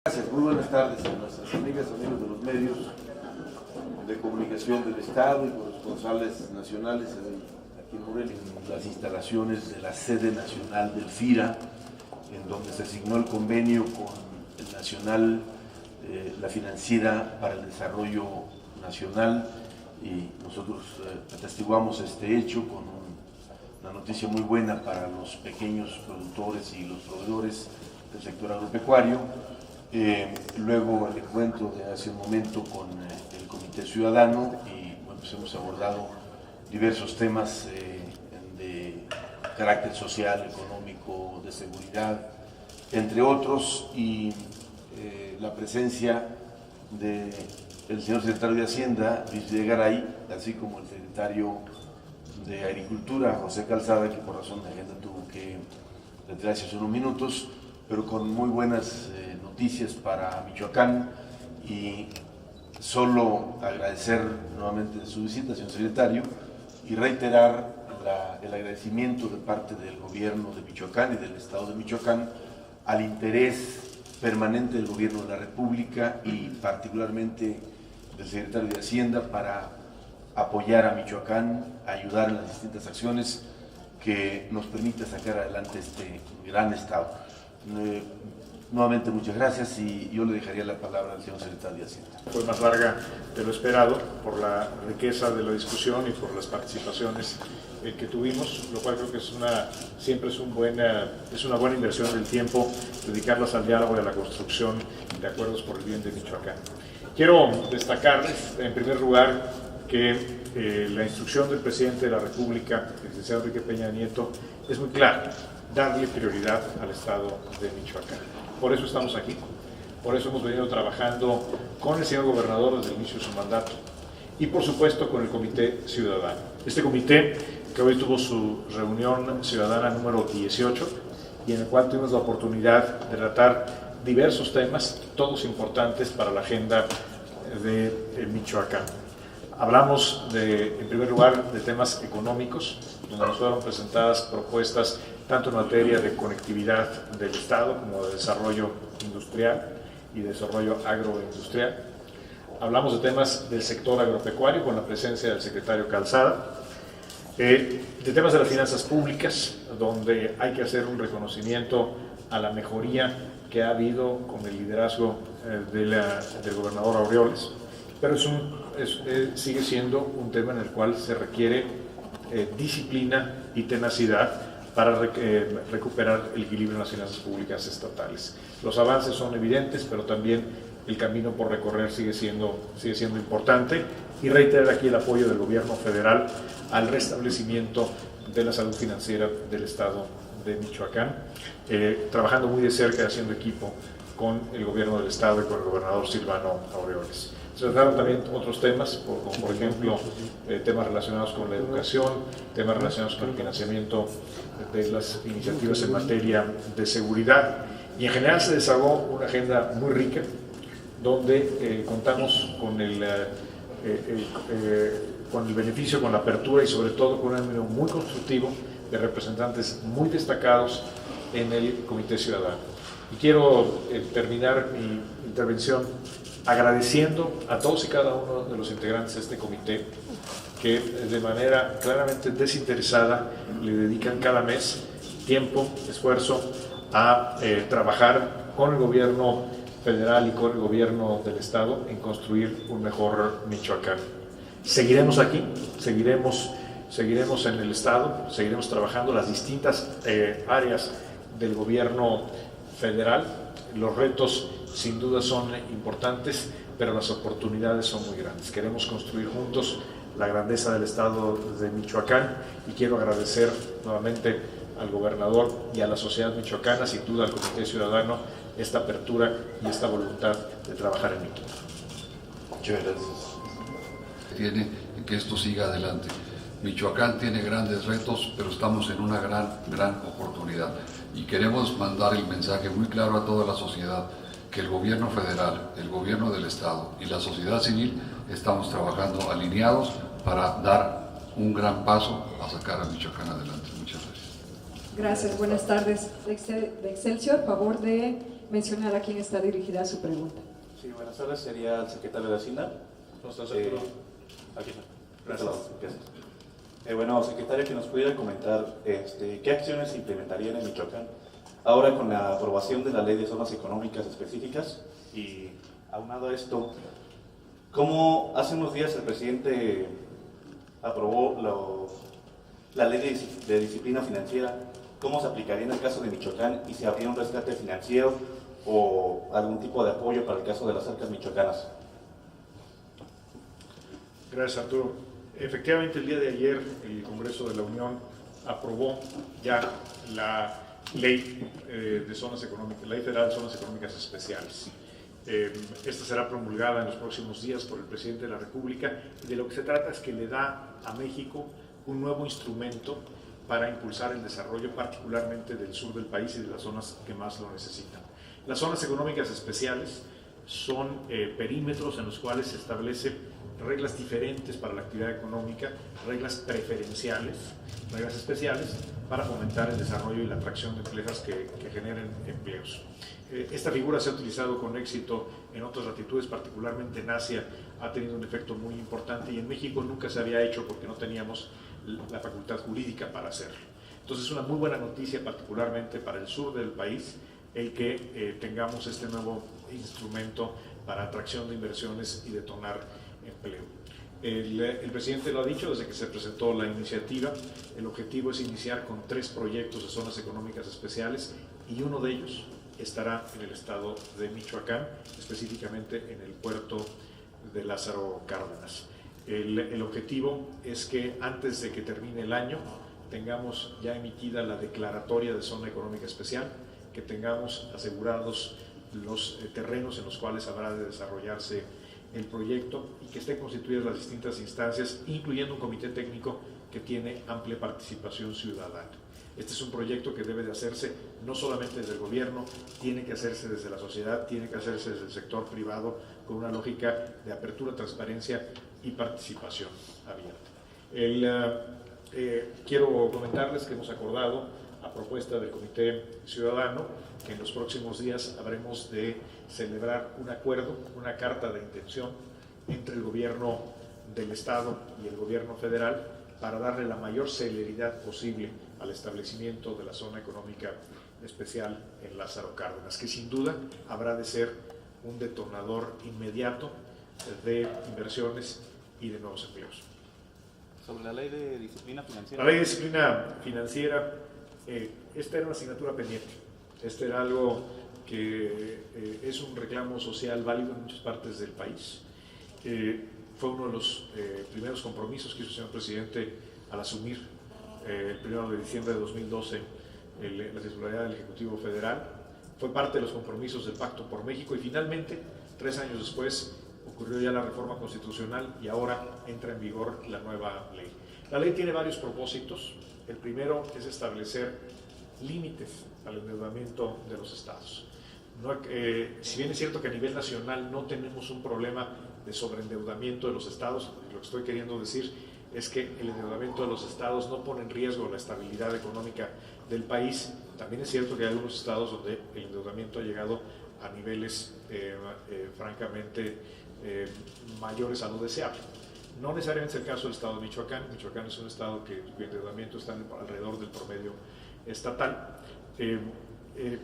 Gracias, muy buenas tardes a nuestras amigas y amigos de los medios de comunicación del Estado y corresponsales nacionales aquí en Morelia, en las instalaciones de la sede nacional del FIRA, en donde se asignó el convenio con el Nacional, la Financiera para el Desarrollo Nacional, y nosotros atestiguamos este hecho con una noticia muy buena para los pequeños productores y los proveedores del sector agropecuario. Luego el encuentro de hace un momento con el Comité Ciudadano, y bueno, pues hemos abordado diversos temas de carácter social, económico, de seguridad, entre otros, y la presencia del señor secretario de Hacienda, Luis Videgaray, así como el secretario de Agricultura, José Calzada, que por razón de agenda tuvo que retirarse hace unos minutos, pero con muy buenas noticias para Michoacán, y solo agradecer nuevamente su visita, señor secretario, y reiterar el agradecimiento de parte del gobierno de Michoacán y del Estado de Michoacán al interés permanente del gobierno de la República y particularmente del secretario de Hacienda para apoyar a Michoacán, ayudar en las distintas acciones que nos permite sacar adelante este gran Estado. Nuevamente muchas gracias, y yo le dejaría la palabra al señor secretario de Hacienda. Fue más larga de lo esperado por la riqueza de la discusión y por las participaciones que tuvimos, lo cual creo que siempre es una buena inversión del tiempo dedicarlas al diálogo y a la construcción de acuerdos por el bien de Michoacán. Quiero destacar en primer lugar que la instrucción del presidente de la República, el licenciado Enrique Peña Nieto, es muy clara: darle prioridad al Estado de Michoacán. Por eso estamos aquí, por eso hemos venido trabajando con el señor gobernador desde el inicio de su mandato y por supuesto con el Comité Ciudadano. Este comité que hoy tuvo su reunión ciudadana número 18 y en el cual tuvimos la oportunidad de tratar diversos temas, todos importantes para la agenda de Michoacán. Hablamos en primer lugar de temas económicos, donde nos fueron presentadas propuestas tanto en materia de conectividad del Estado como de desarrollo industrial y desarrollo agroindustrial. Hablamos de temas del sector agropecuario con la presencia del secretario Calzada, de temas de las finanzas públicas, donde hay que hacer un reconocimiento a la mejoría que ha habido con el liderazgo del gobernador Aureoles, pero sigue siendo un tema en el cual se requiere disciplina y tenacidad para recuperar el equilibrio en las finanzas públicas estatales. Los avances son evidentes, pero también el camino por recorrer sigue siendo importante, y reiterar aquí el apoyo del gobierno federal al restablecimiento de la salud financiera del Estado de Michoacán, trabajando muy de cerca y haciendo equipo con el gobierno del Estado y con el gobernador Silvano Aureoles. Se trataron también otros temas, como por ejemplo temas relacionados con la educación, temas relacionados con el financiamiento de las iniciativas en materia de seguridad, y en general se desahogó una agenda muy rica, donde contamos con el beneficio, con la apertura y sobre todo con un número muy constructivo de representantes muy destacados en el Comité Ciudadano. Y quiero terminar mi intervención agradeciendo a todos y cada uno de los integrantes de este comité que de manera claramente desinteresada le dedican cada mes tiempo, esfuerzo a trabajar con el gobierno federal y con el gobierno del Estado en construir un mejor Michoacán. Seguiremos aquí, seguiremos en el Estado, seguiremos trabajando las distintas áreas del gobierno federal. Los retos sin duda son importantes, pero las oportunidades son muy grandes. Queremos construir juntos la grandeza del Estado de Michoacán, y quiero agradecer nuevamente al gobernador y a la sociedad michoacana, sin duda al Comité Ciudadano, esta apertura y esta voluntad de trabajar en equipo. Muchas gracias. Tiene que esto siga adelante. Michoacán tiene grandes retos, pero estamos en una gran oportunidad, y queremos mandar el mensaje muy claro a toda la sociedad que el gobierno federal, el gobierno del Estado y la sociedad civil estamos trabajando alineados para dar un gran paso a sacar a Michoacán adelante. Muchas gracias. Gracias, buenas tardes. De Excelsior, favor de mencionar a quién está dirigida su pregunta. Sí, buenas tardes. Sería el secretario de Hacienda. ¿Cómo estás, Arturo? Aquí está. Gracias. Gracias. Bueno, secretario, que nos pudiera comentar qué acciones se implementarían en Michoacán ahora con la aprobación de la Ley de Zonas Económicas Específicas. Y aunado a esto, ¿cómo hace unos días el presidente aprobó la Ley de Disciplina Financiera? ¿Cómo se aplicaría en el caso de Michoacán y si habría un rescate financiero o algún tipo de apoyo para el caso de las arcas michoacanas? Gracias, Arturo. Efectivamente, el día de ayer el Congreso de la Unión aprobó ya la Ley de Zonas Económicas, Ley Federal de Zonas Económicas Especiales. Esta será promulgada en los próximos días por el Presidente de la República y de lo que se trata es que le da a México un nuevo instrumento para impulsar el desarrollo particularmente del sur del país y de las zonas que más lo necesitan. Las zonas económicas especiales son perímetros en los cuales se establece reglas diferentes para la actividad económica, reglas preferenciales, reglas especiales para fomentar el desarrollo y la atracción de empresas que generen empleos. Esta figura se ha utilizado con éxito en otras latitudes, particularmente en Asia, ha tenido un efecto muy importante y en México nunca se había hecho porque no teníamos la facultad jurídica para hacerlo. Entonces es una muy buena noticia, particularmente para el sur del país, el que tengamos este nuevo instrumento para atracción de inversiones y detonar empleo. El presidente lo ha dicho desde que se presentó la iniciativa. El objetivo es iniciar con 3 proyectos de zonas económicas especiales y uno de ellos estará en el estado de Michoacán, específicamente en el puerto de Lázaro Cárdenas. El objetivo es que antes de que termine el año tengamos ya emitida la declaratoria de zona económica especial, que tengamos asegurados los terrenos en los cuales habrá de desarrollarse el proyecto y que estén constituidas las distintas instancias, incluyendo un comité técnico que tiene amplia participación ciudadana. Este es un proyecto que debe de hacerse no solamente desde el gobierno, tiene que hacerse desde la sociedad, tiene que hacerse desde el sector privado, con una lógica de apertura, transparencia y participación abierta. Quiero comentarles que hemos acordado, a propuesta del Comité Ciudadano, que en los próximos días habremos de celebrar un acuerdo, una carta de intención entre el gobierno del Estado y el gobierno federal para darle la mayor celeridad posible al establecimiento de la zona económica especial en Lázaro Cárdenas, que sin duda habrá de ser un detonador inmediato de inversiones y de nuevos empleos. Sobre la Ley de Disciplina Financiera. La Ley de Disciplina Financiera, esta era una asignatura pendiente. Este era algo que es un reclamo social válido en muchas partes del país. Fue uno de los primeros compromisos que hizo el señor presidente al asumir el 1 de diciembre de 2012 la titularidad del Ejecutivo Federal. Fue parte de los compromisos del Pacto por México y finalmente, 3 años después, ocurrió ya la reforma constitucional y ahora entra en vigor la nueva ley. La ley tiene varios propósitos. El primero es establecer límites al endeudamiento de los estados. Si bien es cierto que a nivel nacional no tenemos un problema de sobreendeudamiento de los estados, lo que estoy queriendo decir es que el endeudamiento de los estados no pone en riesgo la estabilidad económica del país. También es cierto que hay algunos estados donde el endeudamiento ha llegado a niveles francamente mayores a lo deseable. No necesariamente es el caso del estado de Michoacán. Michoacán es un estado cuyo endeudamiento está alrededor del promedio estatal,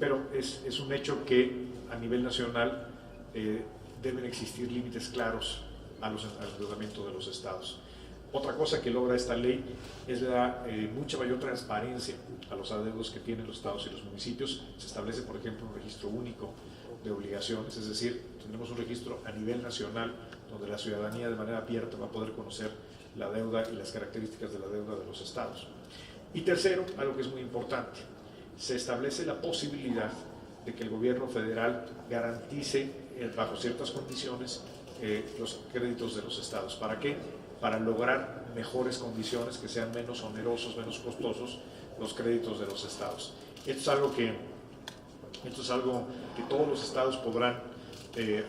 pero es un hecho que a nivel nacional deben existir límites claros al endeudamiento de los estados. Otra cosa que logra esta ley es la mucha mayor transparencia a los adeudos que tienen los estados y los municipios. Se establece, por ejemplo, un registro único de obligaciones, es decir, tendremos un registro a nivel nacional donde la ciudadanía de manera abierta va a poder conocer la deuda y las características de la deuda de los estados. Y tercero, algo que es muy importante, se establece la posibilidad de que el gobierno federal garantice bajo ciertas condiciones los créditos de los estados. ¿Para qué? Para lograr mejores condiciones, que sean menos onerosos, menos costosos los créditos de los estados. Esto es algo que todos los estados podrán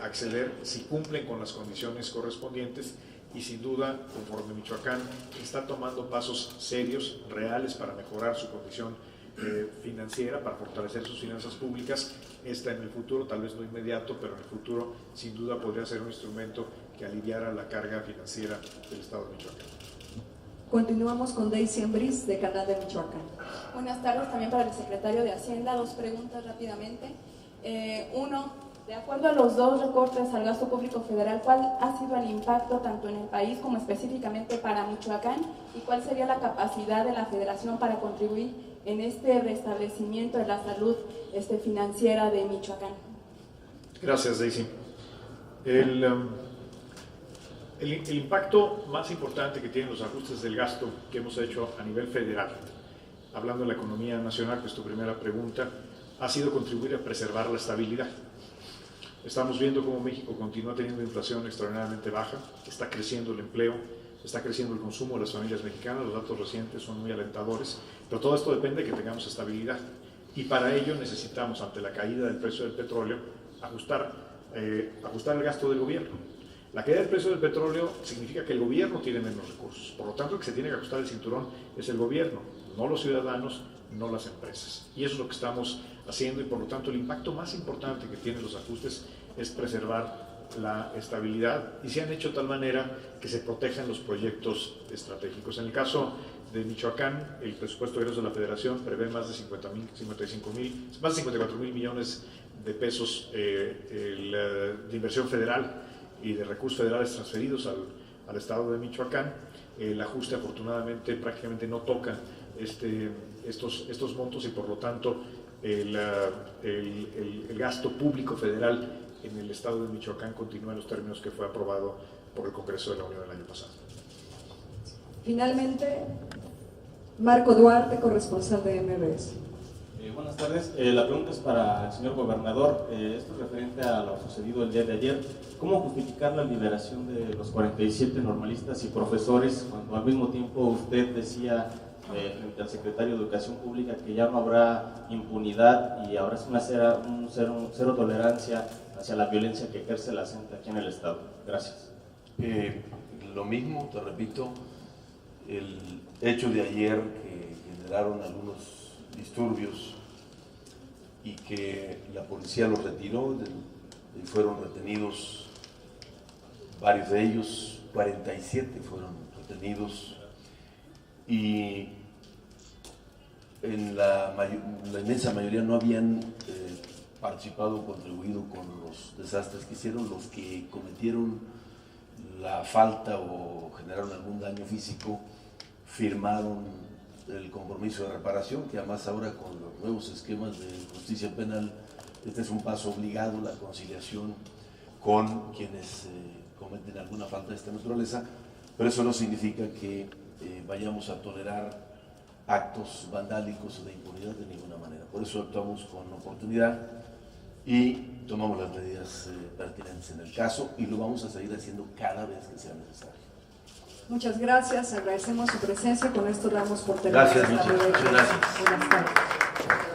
acceder si cumplen con las condiciones correspondientes y sin duda, conforme Michoacán está tomando pasos serios, reales para mejorar su condición financiera para fortalecer sus finanzas públicas. Esta en el futuro, tal vez no inmediato, pero en el futuro sin duda podría ser un instrumento que aliviara la carga financiera del Estado de Michoacán. Continuamos con Daisy Ambriz, de Canal de Michoacán. Buenas tardes también para el secretario de Hacienda. Dos preguntas rápidamente. Uno, de acuerdo a los dos recortes al gasto público federal, ¿cuál ha sido el impacto tanto en el país como específicamente para Michoacán? ¿Y cuál sería la capacidad de la Federación para contribuir en este restablecimiento de la salud financiera de Michoacán? Gracias, Daisy. El impacto más importante que tienen los ajustes del gasto que hemos hecho a nivel federal, hablando de la economía nacional, que es tu primera pregunta, ha sido contribuir a preservar la estabilidad. Estamos viendo cómo México continúa teniendo inflación extraordinariamente baja, está creciendo el empleo, está creciendo el consumo de las familias mexicanas, los datos recientes son muy alentadores, pero todo esto depende de que tengamos estabilidad. Y para ello necesitamos, ante la caída del precio del petróleo, ajustar el gasto del gobierno. La caída del precio del petróleo significa que el gobierno tiene menos recursos, por lo tanto el que se tiene que ajustar el cinturón es el gobierno, no los ciudadanos, no las empresas. Y eso es lo que estamos haciendo, y por lo tanto el impacto más importante que tienen los ajustes es preservar la estabilidad, y se han hecho de tal manera que se protejan los proyectos estratégicos. En el caso de Michoacán, el presupuesto de egresos de la Federación prevé más de 54 mil millones de pesos de inversión federal y de recursos federales transferidos al Estado de Michoacán. El ajuste afortunadamente prácticamente no toca estos montos, y por lo tanto el gasto público federal en el Estado de Michoacán continúa en los términos que fue aprobado por el Congreso de la Unión el año pasado. Finalmente, Marco Duarte, corresponsal de MBS. Buenas tardes. La pregunta es para el señor gobernador. Esto es referente a lo sucedido el día de ayer. ¿Cómo justificar la liberación de los 47 normalistas y profesores cuando al mismo tiempo usted decía frente al secretario de Educación Pública que ya no habrá impunidad y ahora es un cero tolerancia hacia la violencia que ejerce la CENTE aquí en el Estado? Gracias. Lo mismo, te repito, el hecho de ayer que generaron algunos disturbios y que la policía los retiró y fueron retenidos varios de ellos, 47 fueron retenidos, y en la inmensa mayoría no habían participado o contribuido con los desastres que hicieron. Los que cometieron la falta o generaron algún daño físico firmaron el compromiso de reparación, que además ahora con los nuevos esquemas de justicia penal, este es un paso obligado, la conciliación con quienes cometen alguna falta de esta naturaleza, pero eso no significa que vayamos a tolerar actos vandálicos o de impunidad de ninguna manera. Por eso actuamos con oportunidad y tomamos las medidas pertinentes en el caso, y lo vamos a seguir haciendo cada vez que sea necesario. Muchas gracias, agradecemos su presencia. Con esto damos por terminada. Gracias, Michi. Muchas gracias. Buenas tardes.